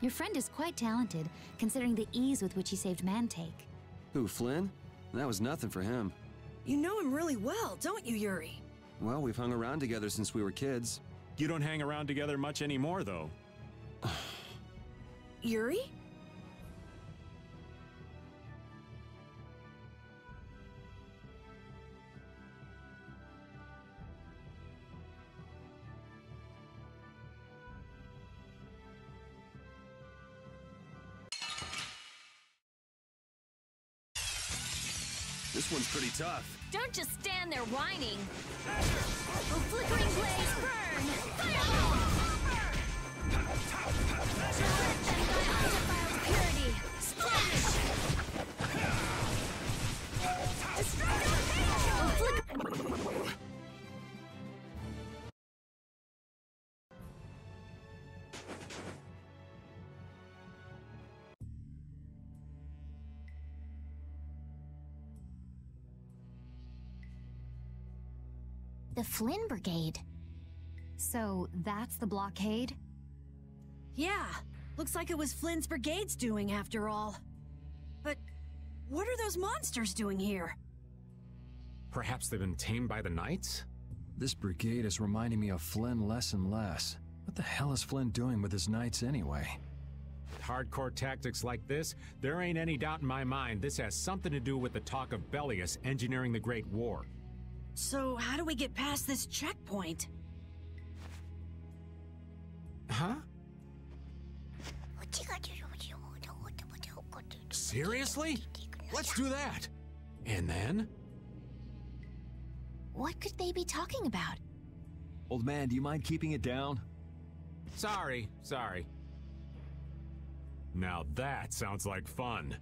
Your friend is quite talented, considering the ease with which he saved Mantake. Who, Flynn? That was nothing for him. You know him really well, don't you, Yuri? Well, we've hung around together since we were kids. You don't hang around together much anymore, though. Yuri? This one's pretty tough. Don't just stand there whining. Oh, flickering blaze, burn! Fireball! Let them die undefiled purity! Splash! Destroy the The Flynn Brigade. So that's the blockade? Yeah, looks like it was Flynn's brigade's doing after all. But what are those monsters doing here? Perhaps they've been tamed by the Knights? This brigade is reminding me of Flynn less and less. What the hell is Flynn doing with his Knights anyway? Hardcore tactics like this, there ain't any doubt in my mind this has something to do with the talk of Bellius engineering the Great War. So how do we get past this checkpoint? Huh? Seriously? Let's do that. And then? What could they be talking about? Old man, do you mind keeping it down? Sorry. Now that sounds like fun.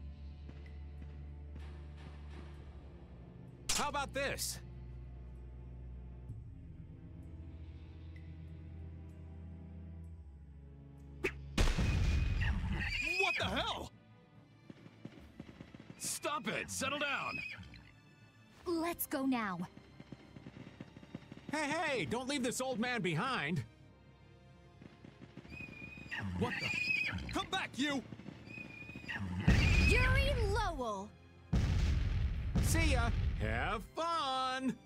How about this? What the hell? Stop it! Settle down! Let's go now. Hey, don't leave this old man behind. What the? Come back, you! Yuri Lowell! See ya! Have fun!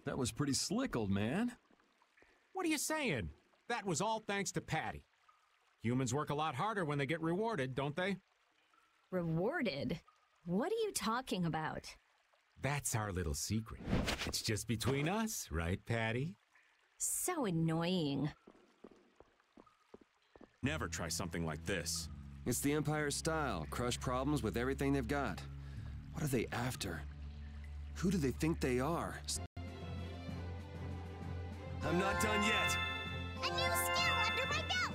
That was pretty slick, old man. What are you saying? That was all thanks to Patty. Humans work a lot harder when they get rewarded, don't they? Rewarded? What are you talking about? That's our little secret. It's just between us, right, Patty? So annoying. Never try something like this. It's the Empire's style. Crush problems with everything they've got. What are they after? Who do they think they are? I'm not done yet. A new skill under my belt!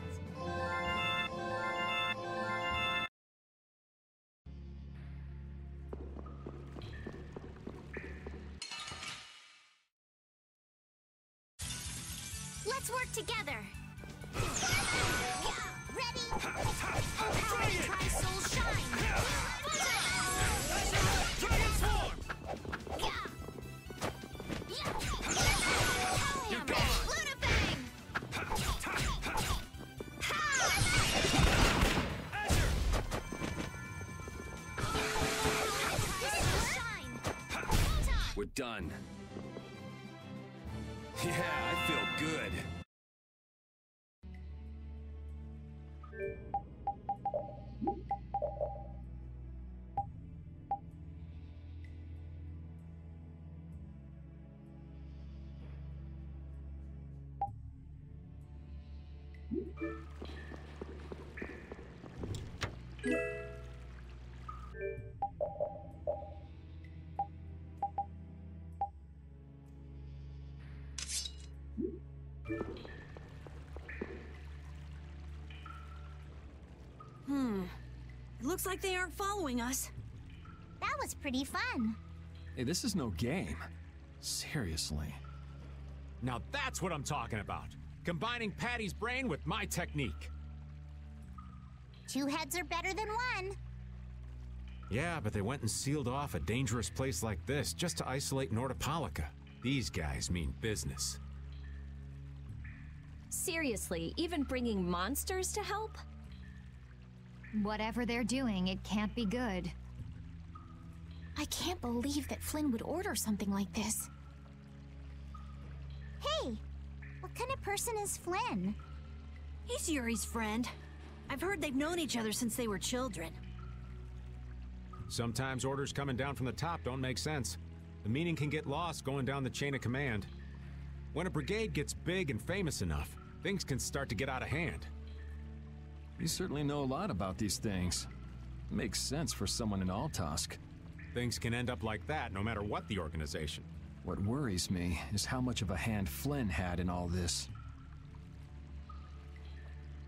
Let's work together. Ready? Oh, power and tri-soul shine! Transform! You're gone! Lunafang! We're done. Yeah, I feel good. It looks like they aren't following us. That was pretty fun. Hey, this is no game. Seriously. Now that's what I'm talking about. Combining Patty's brain with my technique. Two heads are better than one. Yeah, but they went and sealed off a dangerous place like this just to isolate Nordopolica. These guys mean business. Seriously, even bringing monsters to help? Whatever they're doing, it can't be good. I can't believe that Flynn would order something like this. Hey, what kind of person is Flynn? He's Yuri's friend. I've heard they've known each other since they were children. Sometimes orders coming down from the top don't make sense. The meaning can get lost going down the chain of command. When a brigade gets big and famous enough, things can start to get out of hand. You certainly know a lot about these things. Makes sense for someone in Altosk. Things can end up like that no matter what the organization. What worries me is how much of a hand Flynn had in all this.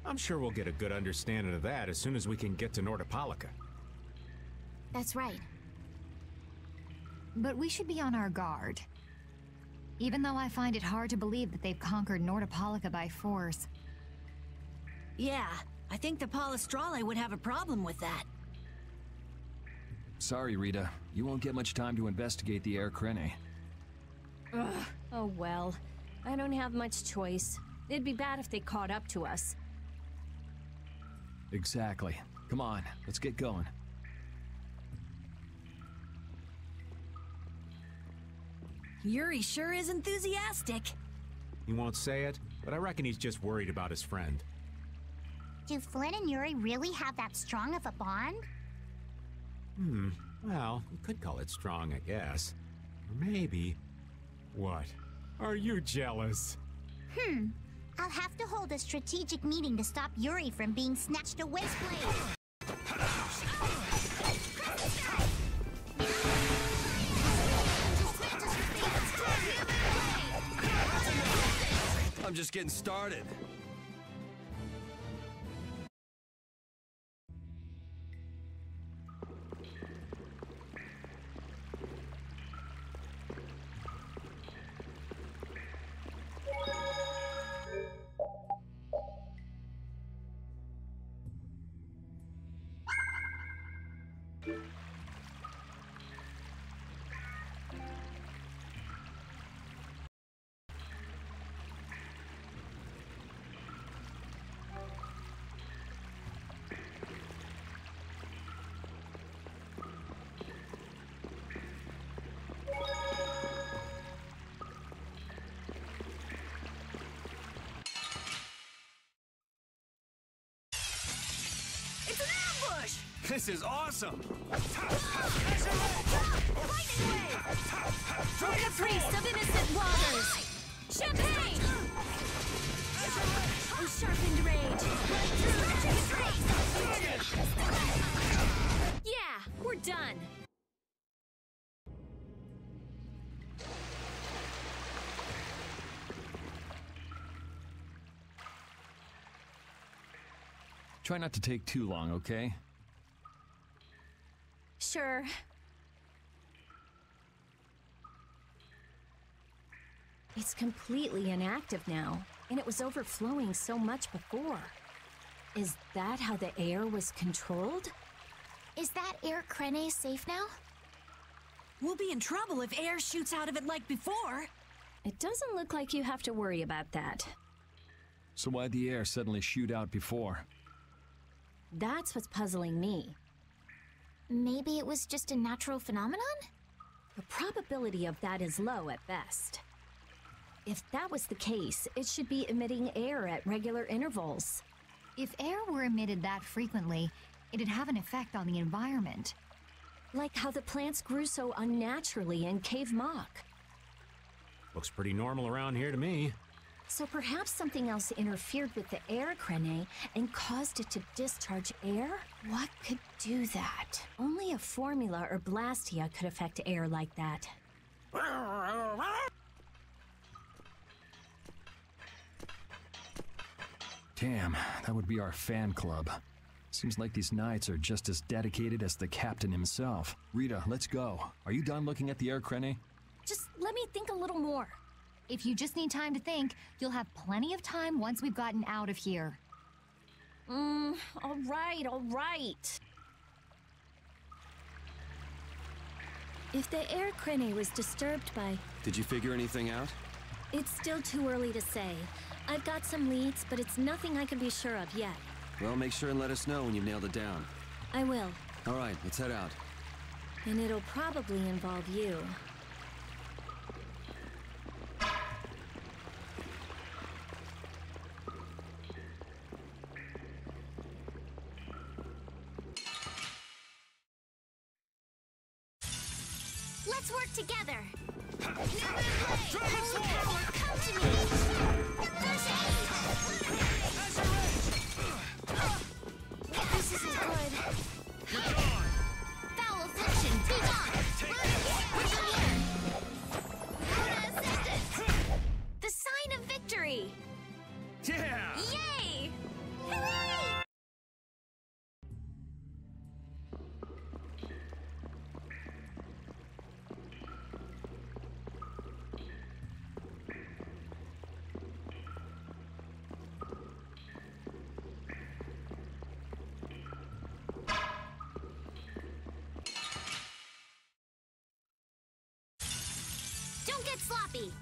I'm sure we'll get a good understanding of that as soon as we can get to Nordopolica. That's right. But we should be on our guard. Even though I find it hard to believe that they've conquered Nordopolica by force. Yeah, I think the Palestrale would have a problem with that. Sorry, Rita. You won't get much time to investigate the Air Krene. Ugh. Oh well. I don't have much choice. It'd be bad if they caught up to us. Exactly. Come on, let's get going. Yuri sure is enthusiastic. He won't say it, but I reckon he's just worried about his friend. Do Flynn and Yuri really have that strong of a bond? Well, you could call it strong, I guess. Or maybe... What? Are you jealous? I'll have to hold a strategic meeting to stop Yuri from being snatched away. I'm just getting started. It's an ambush! This is awesome! For the priest of innocent waters! Champagne! Oh, sharpened rage! Yeah, we're done. Try not to take too long, okay? Sure. It's completely inactive now, and it was overflowing so much before. Is that how the air was controlled? Is that Air Krene safe now? We'll be in trouble if air shoots out of it like before. It doesn't look like you have to worry about that. So why'd the air suddenly shoot out before? That's what's puzzling me. Maybe it was just a natural phenomenon? The probability of that is low at best. If that was the case, it should be emitting air at regular intervals. If air were emitted that frequently, it'd have an effect on the environment. Like how the plants grew so unnaturally in Cave Mock. Looks pretty normal around here to me. So perhaps something else interfered with the air Krene and caused it to discharge air? What could do that? Only a formula or blastia could affect air like that. Damn, that would be our fan club. Seems like these knights are just as dedicated as the captain himself. Rita, let's go. Are you done looking at the Air Krene? Just let me think a little more. If you just need time to think, you'll have plenty of time once we've gotten out of here. All right. If the air crane was disturbed by... Did you figure anything out? It's still too early to say. I've got some leads, but it's nothing I can be sure of yet. Well, make sure and let us know when you've nailed it down. I will. All right, let's head out. And it'll probably involve you. Let's work together. Dragon Swarm! Come to me. This isn't good. Foul affliction, be gone. The sign of victory. Yeah! Yay! Hooray! Don't get sloppy.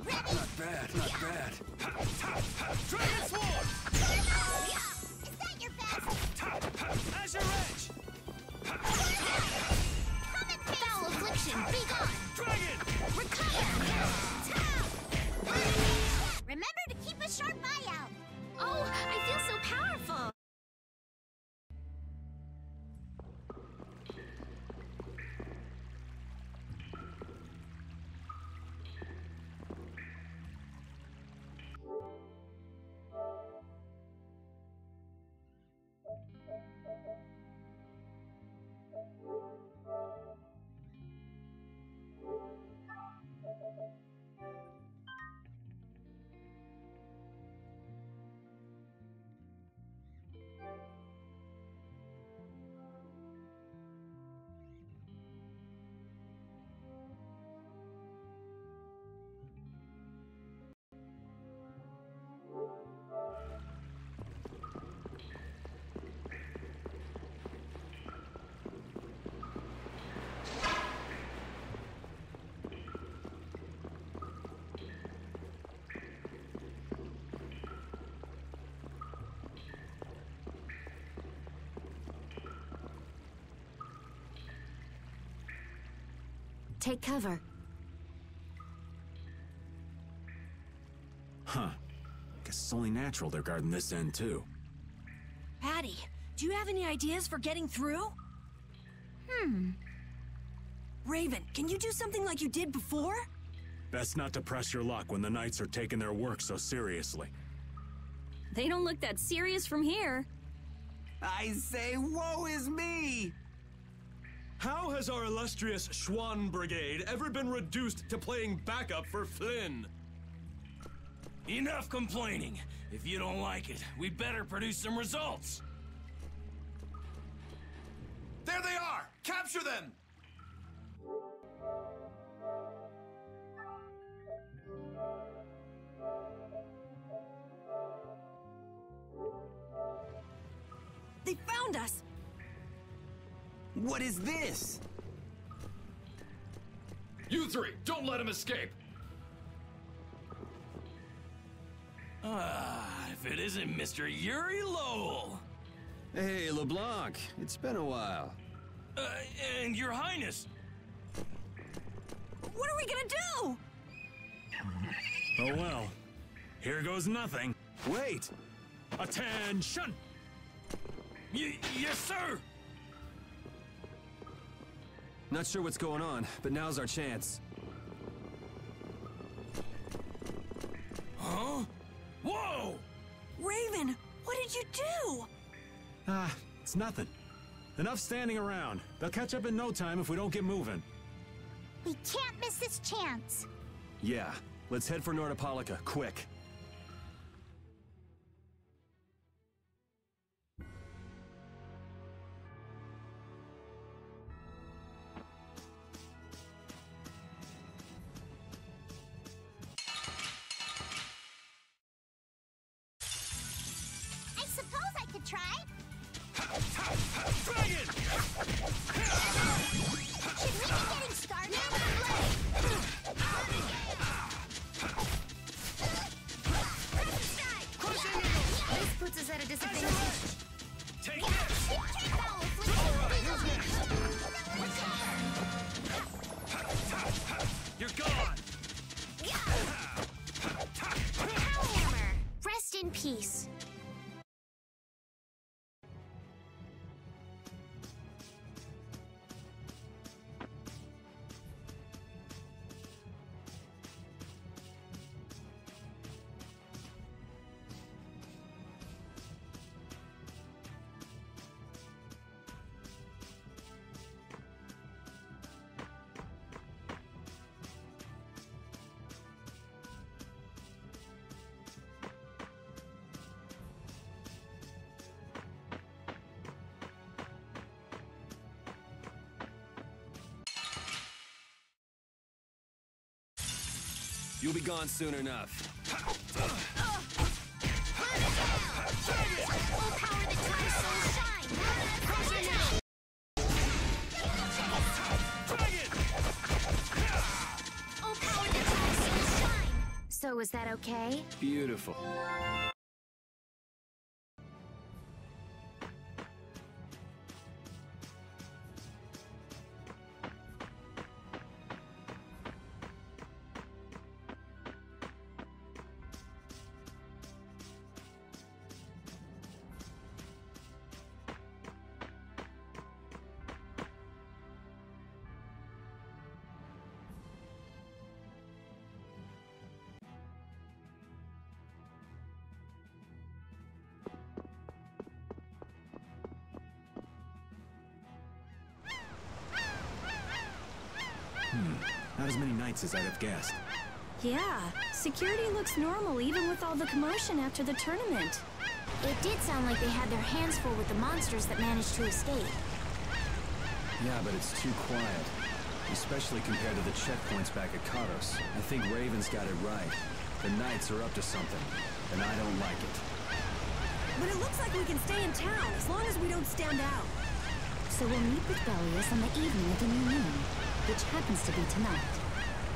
Not bad, not bad. Dragon Swarm! Is that your best? Azure Edge! Come and foul affliction, be gone. Dragon! Recover. Remember to keep a sharp eye out. Oh, I feel so powerful! Take cover. Huh. Guess it's only natural they're guarding this end, too. Patty, do you have any ideas for getting through? Raven, can you do something like you did before? Best not to press your luck when the Knights are taking their work so seriously. They don't look that serious from here. I say, woe is me! How has our illustrious Schwann Brigade ever been reduced to playing backup for Flynn? Enough complaining. If you don't like it, we better produce some results. There they are! Capture them! They found us! What is this? You three, don't let him escape! If it isn't Mr. Yuri Lowell. Hey, LeBlanc, it's been a while. And Your Highness. What are we gonna do? Oh well. Here goes nothing. Wait! Attention! Yes, sir! Not sure what's going on, but now's our chance. Huh? Whoa! Raven, what did you do? It's nothing. Enough standing around. They'll catch up in no time if we don't get moving. We can't miss this chance. Yeah, let's head for Nordopolica, quick. I suppose I could try. Dragon! You'll be gone soon enough. So is that okay? Beautiful. Not as many knights as I'd have guessed. Yeah, security looks normal even with all the commotion after the tournament. It did sound like they had their hands full with the monsters that managed to escape. Yeah, but it's too quiet. Especially compared to the checkpoints back at Katos. I think Raven's got it right. The Knights are up to something, and I don't like it. But it looks like we can stay in town as long as we don't stand out. So we'll meet with Belius on the evening of the new moon, which happens to be tonight.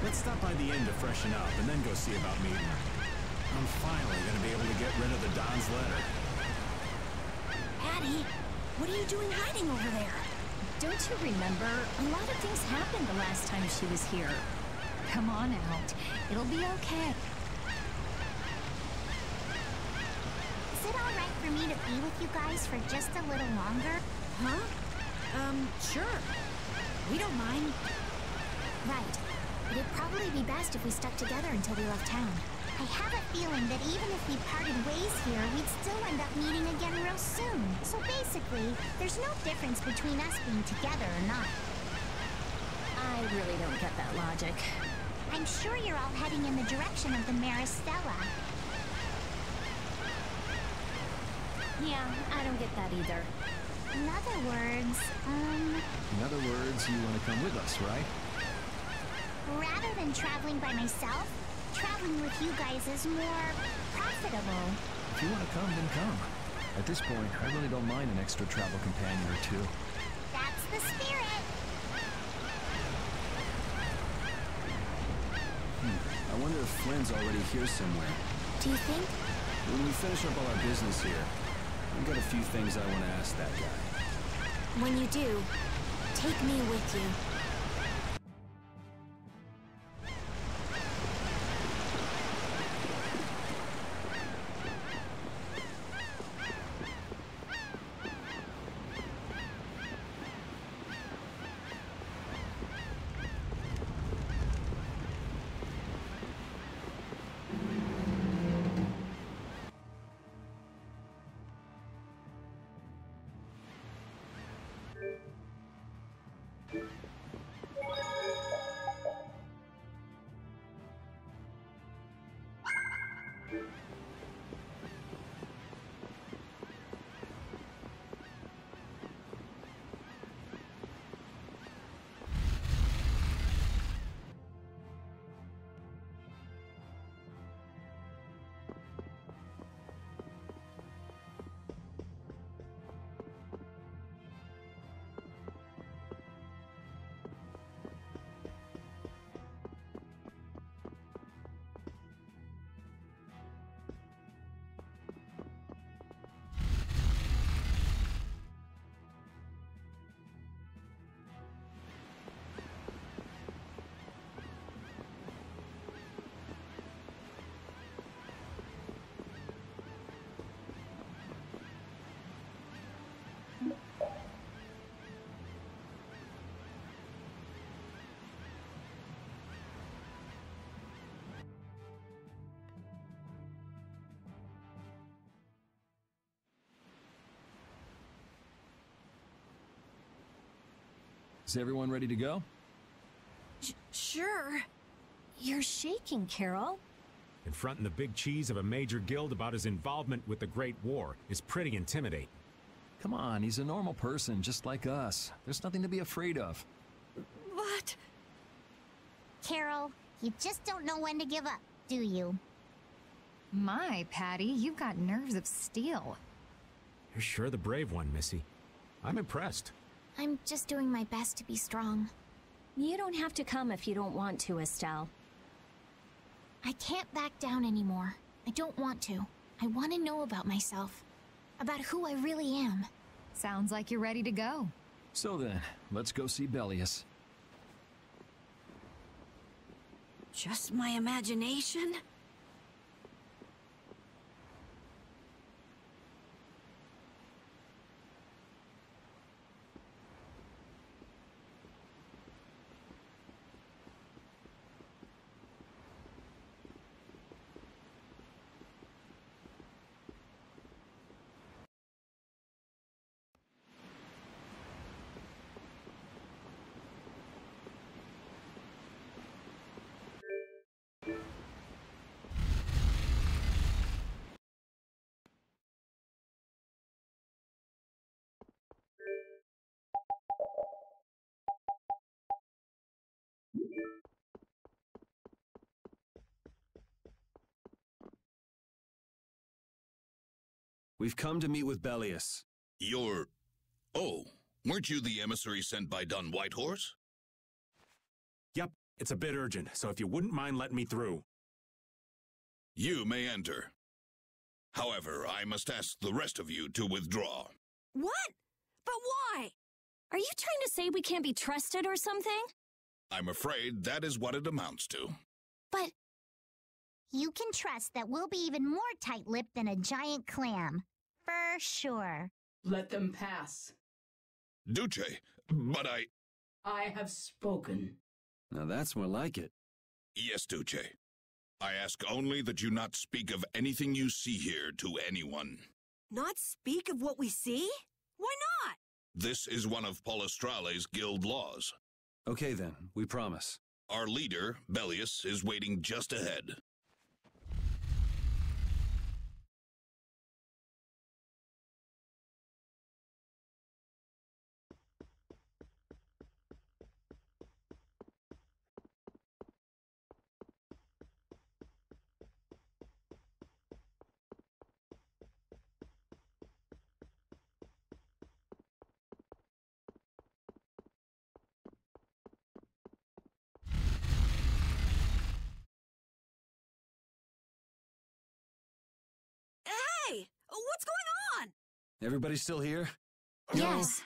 Let's stop by the inn to freshen up and then go see about meeting her. I'm finally gonna be able to get rid of the Don's letter. Addie, what are you doing hiding over there? Don't you remember? A lot of things happened the last time she was here. Come on out. It'll be okay. Is it all right for me to be with you guys for just a little longer? Huh? Sure. We don't mind. Right. It'd probably be best if we stuck together until we left town. I have a feeling that even if we parted ways here, we'd still end up meeting again real soon. So basically, there's no difference between us being together or not. I really don't get that logic. I'm sure you're all heading in the direction of the Maristella. Yeah, I don't get that either. In other words, In other words, you want to come with us, right? rather than traveling by myself, traveling with you guys is more profitable. If you want to come, then come. At this point, I really don't mind an extra travel companion or two. That's the spirit. I wonder if Flynn's already here somewhere. Do you think? When we finish up all our business here, I've got a few things I want to ask that guy. When you do, take me with you. Is everyone ready to go? Sure. You're shaking, Carol. Confronting the big cheese of a major guild about his involvement with the Great War is pretty intimidating. Come on, he's a normal person, just like us. There's nothing to be afraid of. What? Carol, You just don't know when to give up, do you? My, Patty, you've got nerves of steel. You're sure the brave one, Missy. I'm impressed. I'm just doing my best to be strong. You don't have to come if you don't want to, Estelle. I can't back down anymore. I don't want to. I want to know about myself. About who I really am. Sounds like you're ready to go. So then, let's go see Bellius. Just my imagination? We've come to meet with Bellius. You're... Oh, weren't you the emissary sent by Don Whitehorse? Yep, it's a bit urgent, so if you wouldn't mind letting me through. You may enter. However, I must ask the rest of you to withdraw. What? But why? Are you trying to say we can't be trusted or something? I'm afraid that is what it amounts to. But you can trust that we'll be even more tight-lipped than a giant clam. For sure. Let them pass. Duce, but I have spoken. Now that's more like it. Yes, Duce. I ask only that you not speak of anything you see here to anyone. Not speak of what we see? Why not? This is one of Palestrale's guild laws. Okay then, we promise. Our leader, Bellius, is waiting just ahead. Hey! What's going on? Everybody still here? Yes.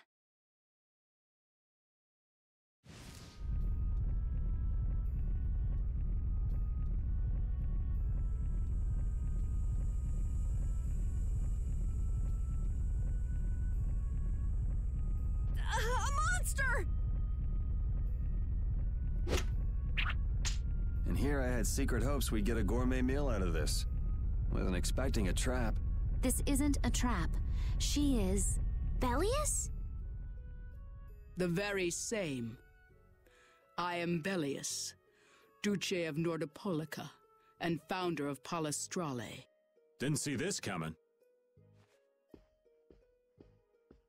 A monster! And here I had secret hopes we'd get a gourmet meal out of this. Wasn't expecting a trap. This isn't a trap. She is... Bellius? The very same. I am Bellius, Duce of Nordopolica, and founder of Palestrale. Didn't see this coming.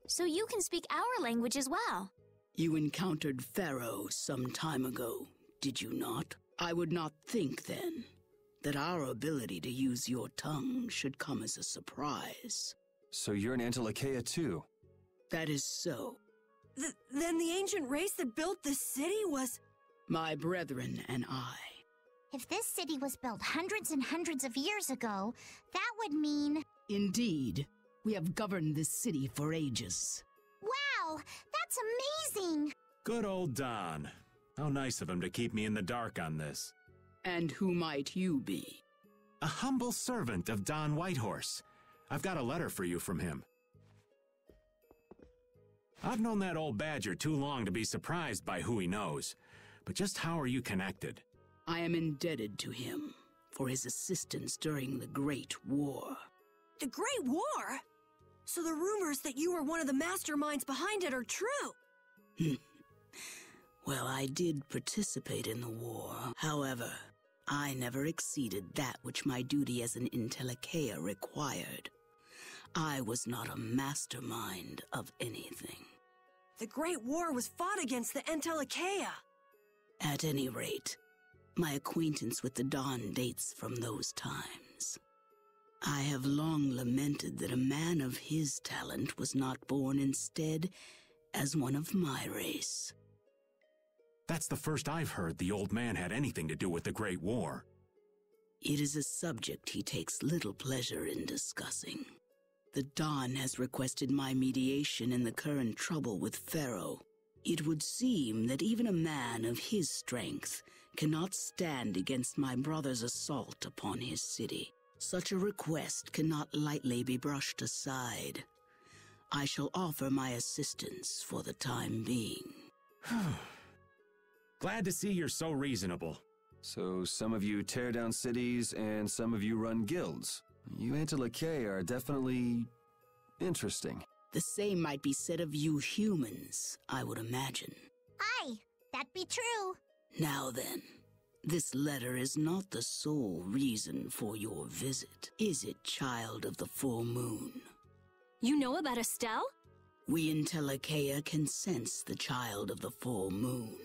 So you can speak our language as well. You encountered Pharaoh some time ago, did you not? I would not think then that our ability to use your tongue should come as a surprise. So you're an Antilocheia too? That is so. Then the ancient race that built this city was... My brethren and I. If this city was built hundreds and hundreds of years ago, that would mean... Indeed. We have governed this city for ages. Wow! That's amazing! Good old Don. How nice of him to keep me in the dark on this. And who might you be? A humble servant of Don Whitehorse. I've got a letter for you from him. I've known that old badger too long to be surprised by who he knows. But just how are you connected? I am indebted to him for his assistance during the Great War. The Great War? So the rumors that you were one of the masterminds behind it are true? Well, I did participate in the war. However, I never exceeded that which my duty as an Intellicheia required. I was not a mastermind of anything. The Great War was fought against the Entellicheia. At any rate, My acquaintance with the Dawn dates from those times. I have long lamented that a man of his talent was not born instead as one of my race. That's the first I've heard the old man had anything to do with the Great War. It is a subject he takes little pleasure in discussing. The Dawn has requested my mediation in the current trouble with Pharaoh. It would seem that even a man of his strength cannot stand against my brother's assault upon his city. Such a request cannot lightly be brushed aside. I shall offer my assistance for the time being. Glad to see you're so reasonable. So some of you tear down cities and some of you run guilds. You Antilochae are definitely interesting. The same might be said of you humans, I would imagine. Aye, that be true. Now then, this letter is not the sole reason for your visit, is it, child of the full moon? You know about Estelle? We in Telekea can sense the child of the full moon.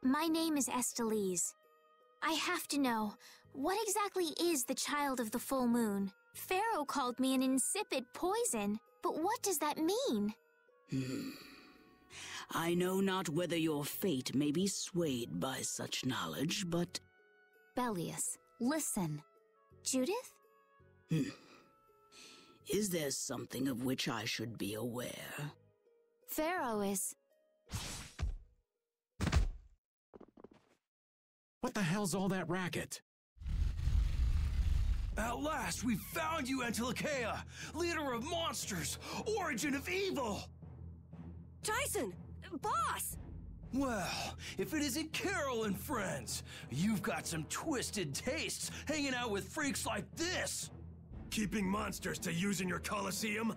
My name is Estelise. I have to know, what exactly is the child of the full moon? Pharaoh called me an insipid poison, but what does that mean? I know not whether your fate may be swayed by such knowledge, but... Bellius, listen. Judith? Is there something of which I should be aware? Pharaoh is... What the hell's all that racket? At last, we found you, Antilochae, leader of monsters, origin of evil! Tyson! Boss! Well, if it isn't Carol and friends, you've got some twisted tastes hanging out with freaks like this! Keeping monsters to use in your Colosseum?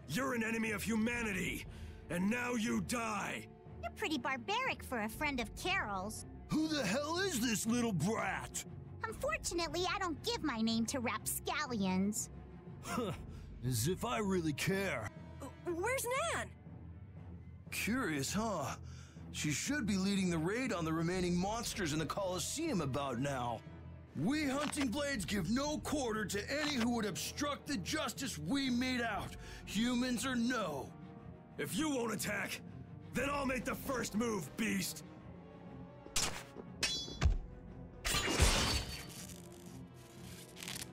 You're an enemy of humanity, and now you die! You're pretty barbaric for a friend of Carol's. Who the hell is this little brat? Unfortunately, I don't give my name to rapscallions. As if I really care. Where's Nan? Curious, huh? She should be leading the raid on the remaining monsters in the Colosseum about now. We Hunting Blades give no quarter to any who would obstruct the justice we mete out, humans or no. If you won't attack, then I'll make the first move, beast!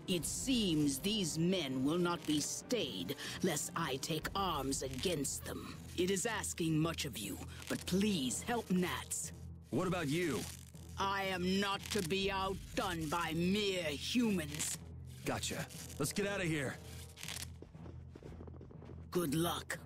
It seems these men will not be stayed, lest I take arms against them. It is asking much of you, but please help Nats. What about you? I am not to be outdone by mere humans. Gotcha. Let's get out of here. Good luck.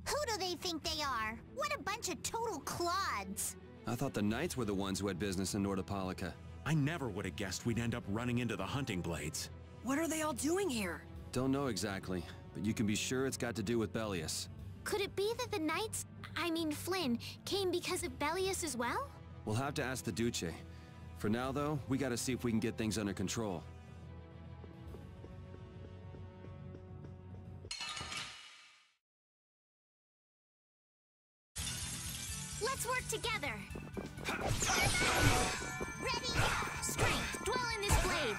Who do they think they are? What a bunch of total clods! I thought the Knights were the ones who had business in Nordopolica. I never would have guessed we'd end up running into the Hunting Blades. What are they all doing here? Don't know exactly, but you can be sure it's got to do with Bellius. Could it be that the Knights, Flynn, came because of Bellius as well? We'll have to ask the Duce. For now, though, we gotta see if we can get things under control. Let's work together! Ready? Strength, dwell in this blade!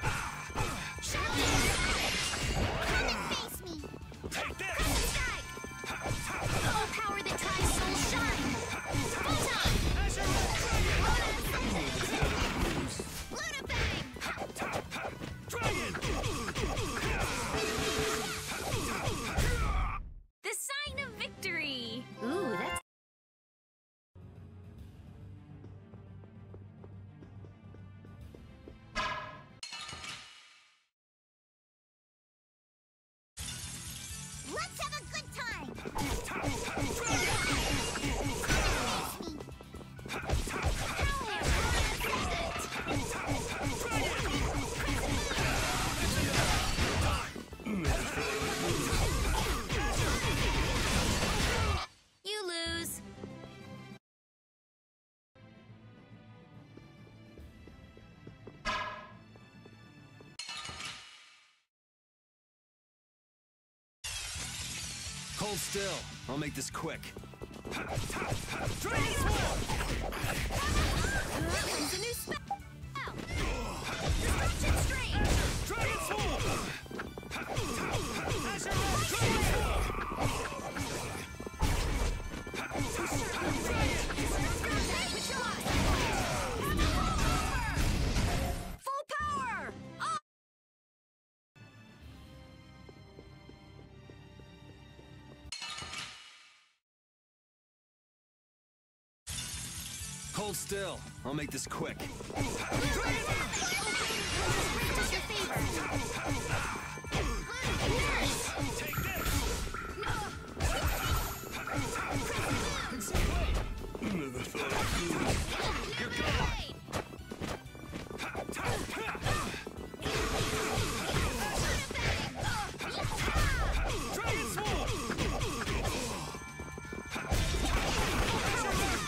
Come and face me! Crimson strike! Oh, power that ties souls shine! Photon! Lunabang! The sign of victory! Ooh, that's... Hold still. I'll make this quick. Dragon Sword! That one's a new spell! Destruction Stream! Dragon Sword! Full power! Hold still. I'll make this quick.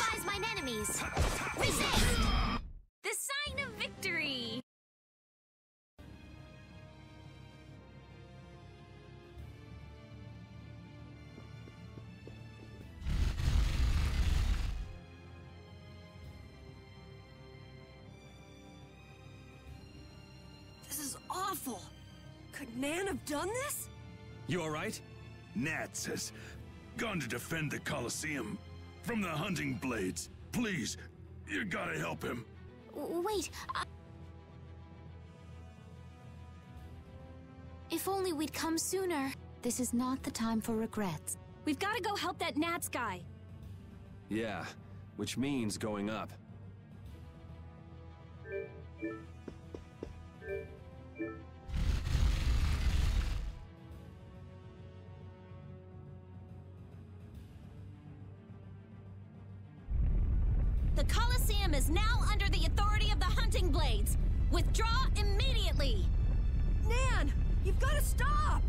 Defies mine enemies. Resist! The sign of victory! This is awful. Could Nan have done this? You alright? Nats has gone to defend the Colosseum from the hunting blades. Please, you gotta help him. Wait, if only we'd come sooner. This is not the time for regrets. We've got to go help that Nats guy. Yeah, which means going up. The Colosseum is now under the authority of the Hunting Blades. Withdraw immediately! Nan, you've got to stop!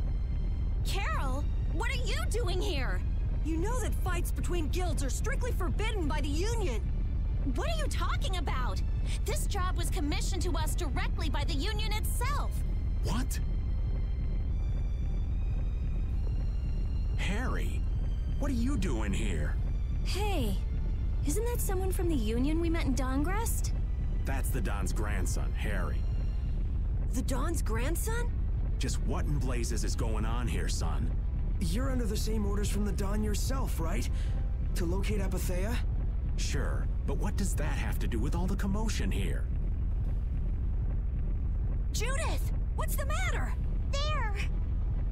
Carol, what are you doing here? You know that fights between guilds are strictly forbidden by the Union. What are you talking about? This job was commissioned to us directly by the Union itself. What? Harry, what are you doing here? Hey, isn't that someone from the Union we met in Dongrest? That's the Don's grandson, Harry. The Don's grandson? Just what in blazes is going on here, son? You're under the same orders from the Don yourself, right? To locate Apatheia? Sure, but what does that have to do with all the commotion here? Judith! What's the matter? There!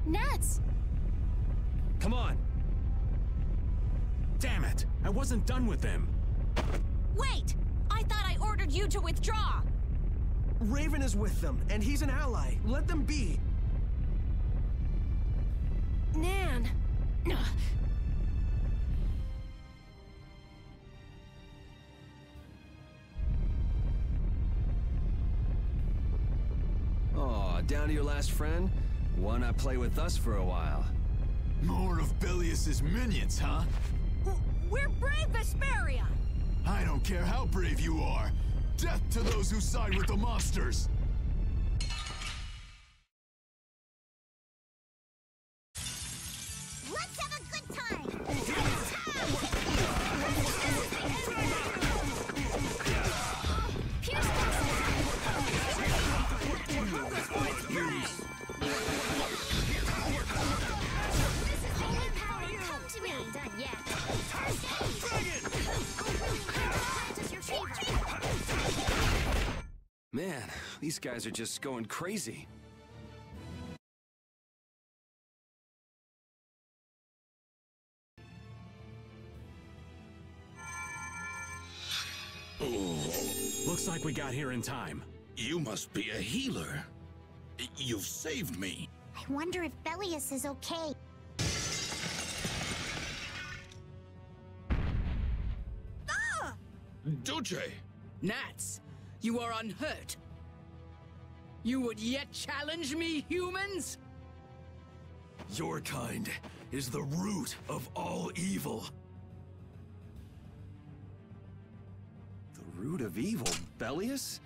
Nats! Come on! Damn it! I wasn't done with them! Wait! I thought I ordered you to withdraw! Raven is with them, and he's an ally. Let them be. Nan! Aw, down to your last friend? Why not play with us for a while? More of Belius's minions, huh? We're brave Vesperia! I don't care how brave you are. Death to those who side with the monsters! Let's have a good time! Come to me! Done yet. Man, these guys are just going crazy. Looks like we got here in time. You must be a healer. You've saved me. I wonder if Belius is okay. Duce! Nats, you are unhurt. You would yet challenge me, humans? Your kind is the root of all evil. The root of evil, Belius?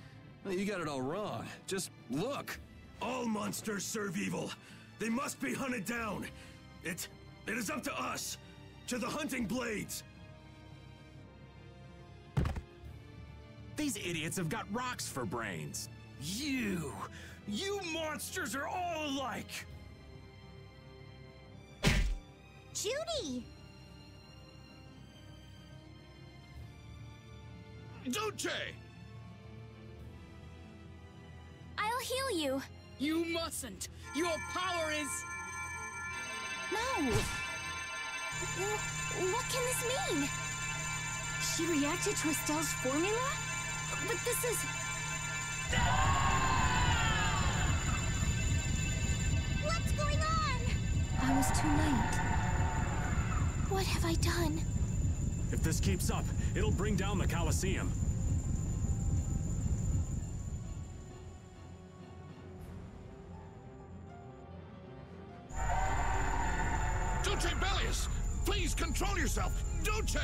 Well, you got it all wrong. Just look. All monsters serve evil. They must be hunted down. It It is up to us! To the hunting blades! These idiots have got rocks for brains. You monsters are all alike! Judy! Duce! I'll heal you. You mustn't. Your power is... No. What can this mean? She reacted to Estelle's formula? But this is... What's going on? I was too late. What have I done? If this keeps up, it'll bring down the Colosseum. Duce Bellius! Please control yourself! Duce!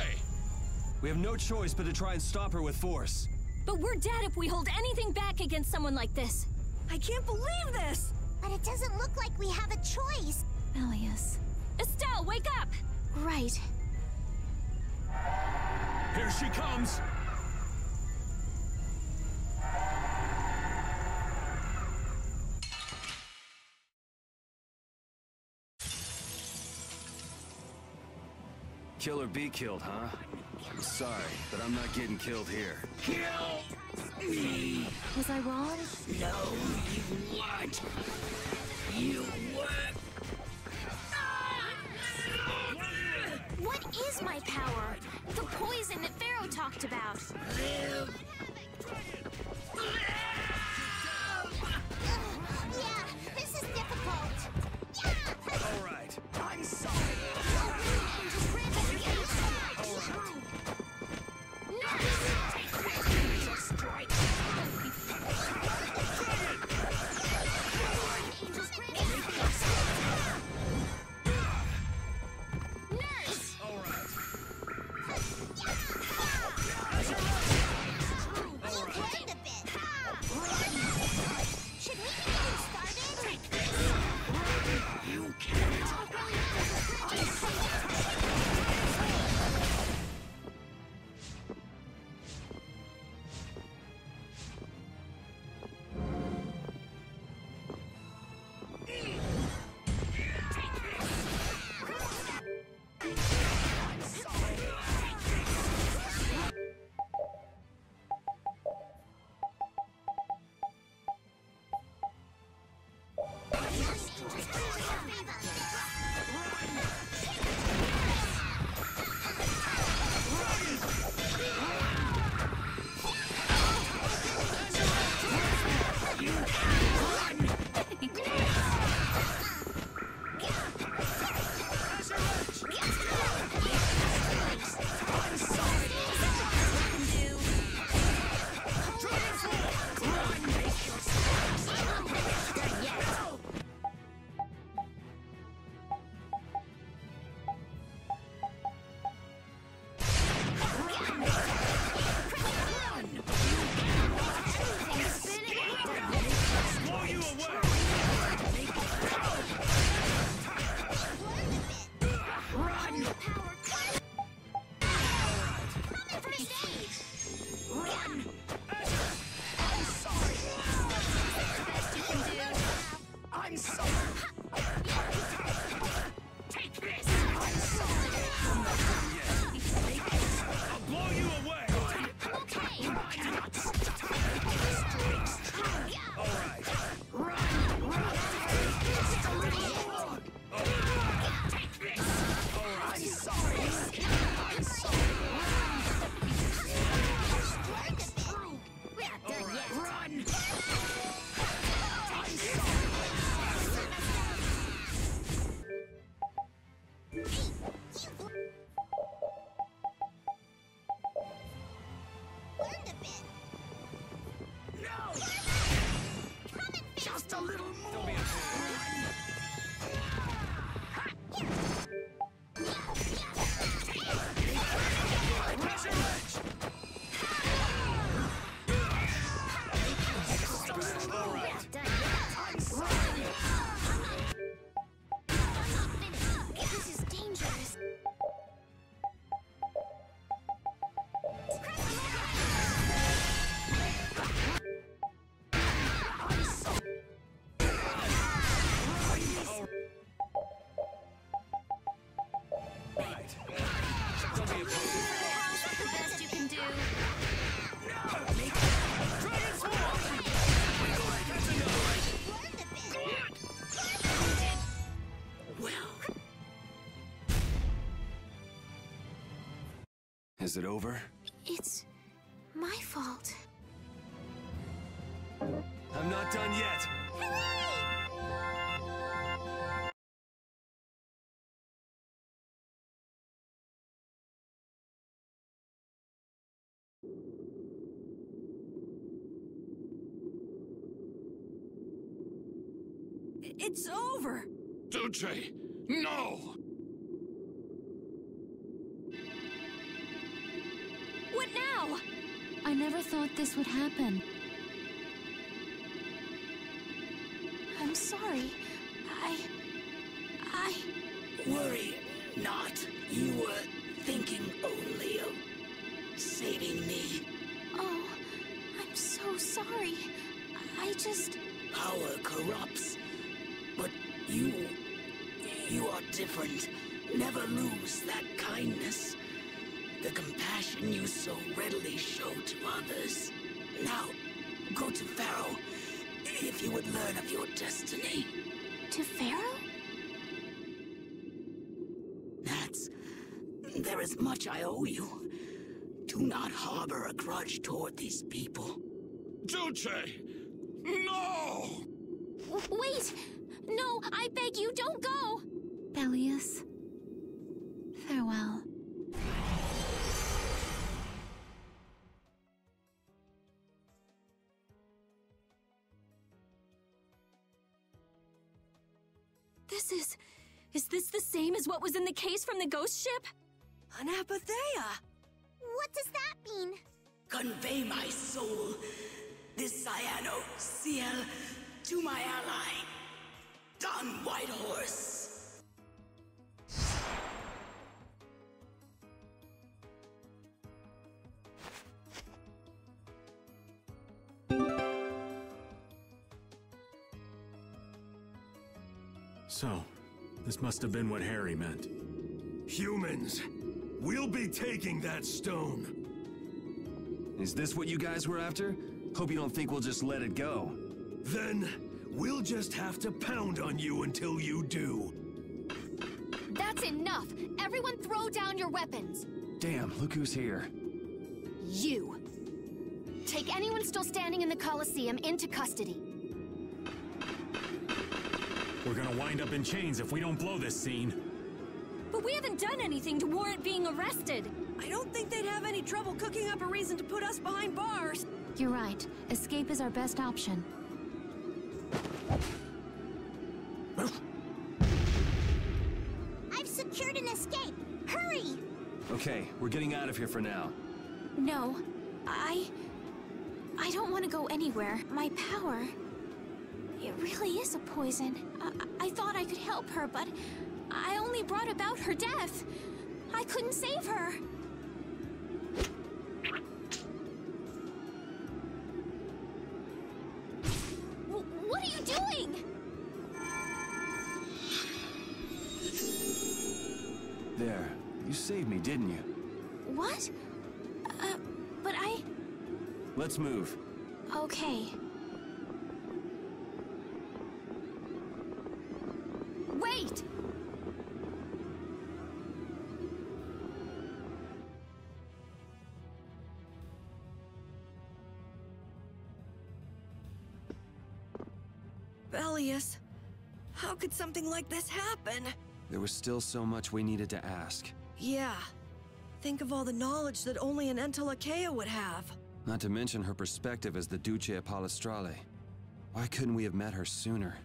We have no choice but to try and stop her with force. But we're dead if we hold anything back against someone like this. I can't believe this! But it doesn't look like we have a choice. Bellius. Estelle, wake up! Right. Here she comes! Kill or be killed, huh? I'm sorry, but I'm not getting killed here. Kill me! Was I wrong? No, you weren't. You were... What is my power? The poison that Pharaoh talked about. Live! Yeah, this is difficult. Yeah! All right. I'm sorry. Is it over? It's my fault. I'm not done yet! It's over! Duce! No! What now? I never thought this would happen. I'm sorry. Worry not. You were thinking only of saving me. Oh, I'm so sorry. I just... Power corrupts, but you are different. Never lose that kindness. The compassion you so readily show to others. Now, go to Pharaoh, if you would learn of your destiny. To Pharaoh? There is much I owe you. Do not harbor a grudge toward these people. Duce! No! Wait! No, I beg you, don't go! Bellius, farewell. Is this the same as what was in the case from the ghost ship? An apatheia! What does that mean? Convey my soul, this cyano ciel, to my ally, Don Whitehorse. So, this must have been what Harry meant. Humans, we'll be taking that stone. Is this what you guys were after? Hope you don't think we'll just let it go. Then, we'll just have to pound on you until you do. That's enough! Everyone throw down your weapons! Damn, look who's here. You! Take anyone still standing in the Colosseum into custody. We're gonna wind up in chains if we don't blow this scene. But we haven't done anything to warrant being arrested. I don't think they'd have any trouble cooking up a reason to put us behind bars. You're right. Escape is our best option. I've secured an escape! Hurry! Okay, we're getting out of here for now. No, I don't want to go anywhere. My power... It really is a poison. I thought I could help her, but I only brought about her death. I couldn't save her. What are you doing? There, you saved me, didn't you? What? But I... Let's move. Okay. Wait! Bellius, how could something like this happen? There was still so much we needed to ask. Yeah. Think of all the knowledge that only an Entelakea would have. Not to mention her perspective as the Duce Palestrale. Why couldn't we have met her sooner?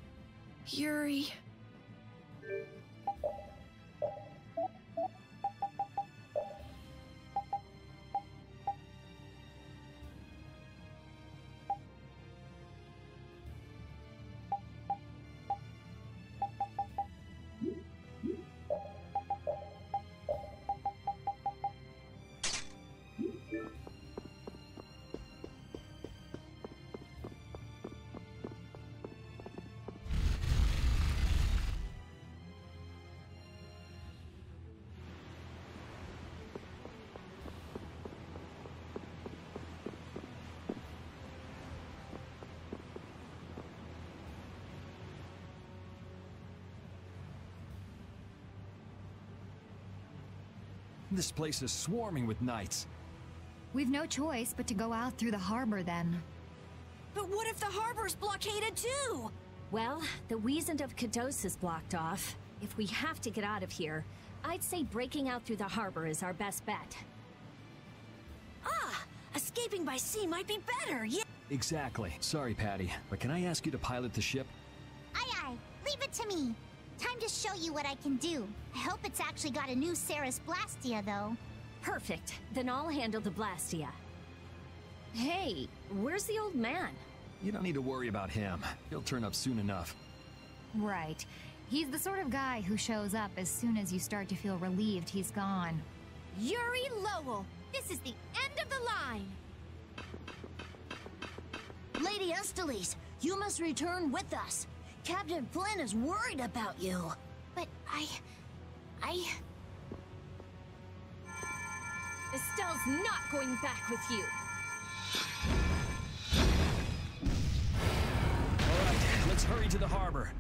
Yuri... This place is swarming with knights. We've no choice but to go out through the harbor then. But what if the harbor's blockaded too? Well, the Wiesent of Kados is blocked off. If we have to get out of here, I'd say breaking out through the harbor is our best bet. Ah! Escaping by sea might be better, yeah! Exactly. Sorry, Patty, but can I ask you to pilot the ship? Aye aye, leave it to me. Time to show you what I can do. I hope it's actually got a new Ceres Blastia, though. Perfect. Then I'll handle the Blastia. Hey, where's the old man? You don't need to worry about him. He'll turn up soon enough. Right. He's the sort of guy who shows up as soon as you start to feel relieved he's gone. Yuri Lowell, this is the end of the line. Lady Estelles, you must return with us. Captain Flynn is worried about you. But Estelle's not going back with you. All right, let's hurry to the harbor.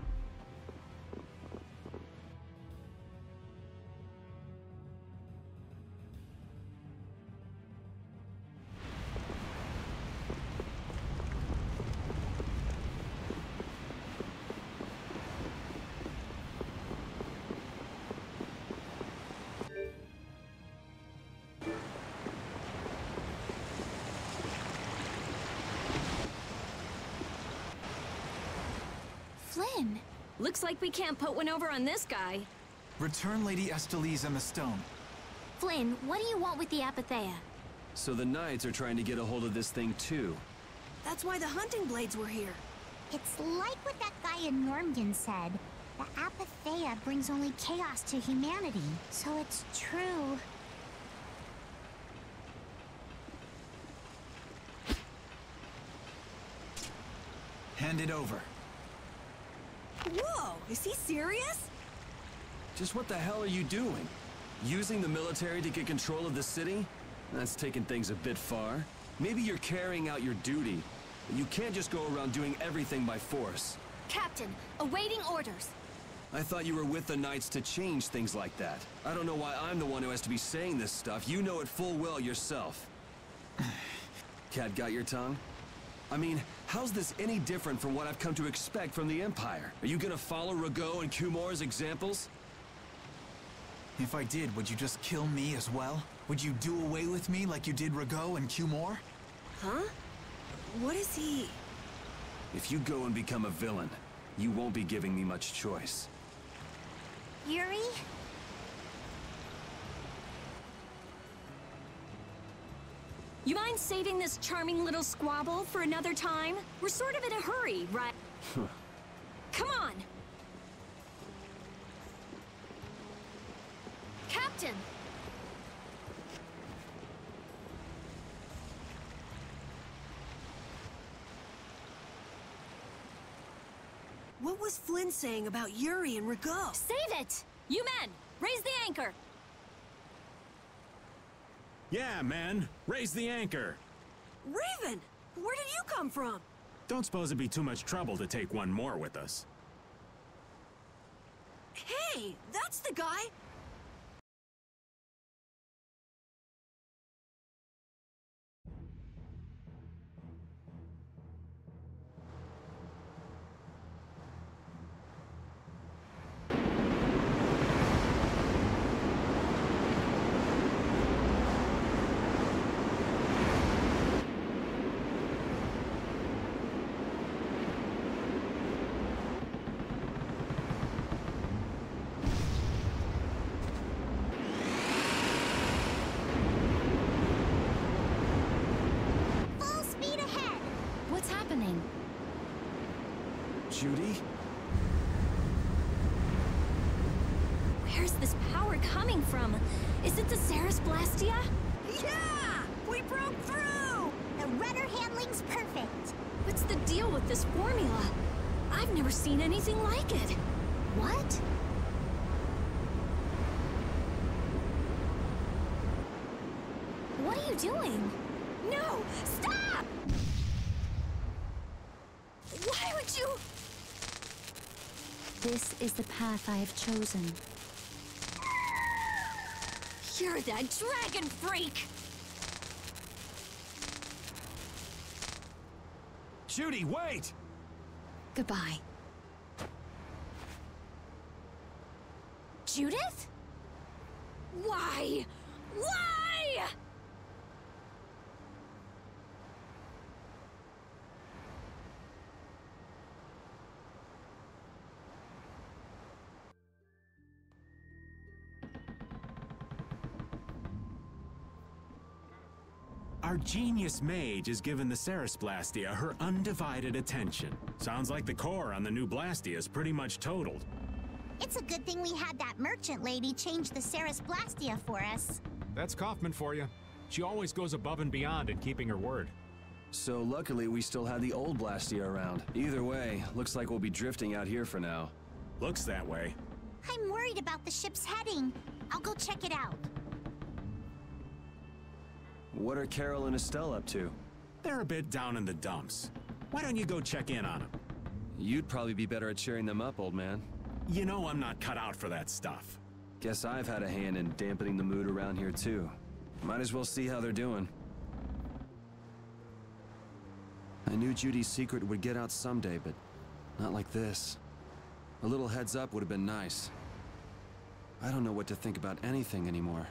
Flynn! Looks like we can't put one over on this guy. Return Lady Estelles and the stone. Flynn, what do you want with the Apatheia? So the Knights are trying to get a hold of this thing too. That's why the hunting blades were here. It's like what that guy in Normgan said. The Apatheia brings only chaos to humanity, so it's true. Hand it over. Whoa, is he serious? Just what the hell are you doing? Using the military to get control of the city? That's taking things a bit far. Maybe you're carrying out your duty, but you can't just go around doing everything by force. Captain, awaiting orders. I thought you were with the Knights to change things like that. I don't know why I'm the one who has to be saying this stuff. You know it full well yourself. Cat got your tongue? I mean, how's this any different from what I've come to expect from the Empire? Are you gonna follow Rago and Kumor's examples? If I did, would you just kill me as well? Would you do away with me like you did Rago and Kumor? Huh? What is he? If you go and become a villain, you won't be giving me much choice. Yuri? You mind saving this charming little squabble for another time? We're sort of in a hurry, right? Come on! Captain! What was Flynn saying about Yuri and Rago? Save it! You men, raise the anchor! Yeah, men. Raise the anchor. Raven! Where did you come from? Don't suppose it'd be too much trouble to take one more with us. Hey, that's the guy! Judy? Where's this power coming from? Is it the Ceres Blastia? Yeah! We broke through! The rudder handling's perfect. What's the deal with this formula? I've never seen anything like it. What? What are you doing? No! Stop! Why would you... This is the path I have chosen. You're that dragon freak! Judy, wait! Goodbye. Judith? Why? Why? Our genius mage has given the Ceres Blastia her undivided attention. Sounds like the core on the new Blastia is pretty much totaled. It's a good thing we had that merchant lady change the Ceres Blastia for us. That's Kaufman for you. She always goes above and beyond in keeping her word. So luckily we still have the old Blastia around. Either way, looks like we'll be drifting out here for now. Looks that way. I'm worried about the ship's heading. I'll go check it out. What are Carol and Estelle up to? They're a bit down in the dumps. Why don't you go check in on them? You'd probably be better at cheering them up, old man. You know I'm not cut out for that stuff. Guess I've had a hand in dampening the mood around here too. Might as well see how they're doing. I knew Judy's secret would get out someday, but not like this. A little heads up would have been nice. I don't know what to think about anything anymore.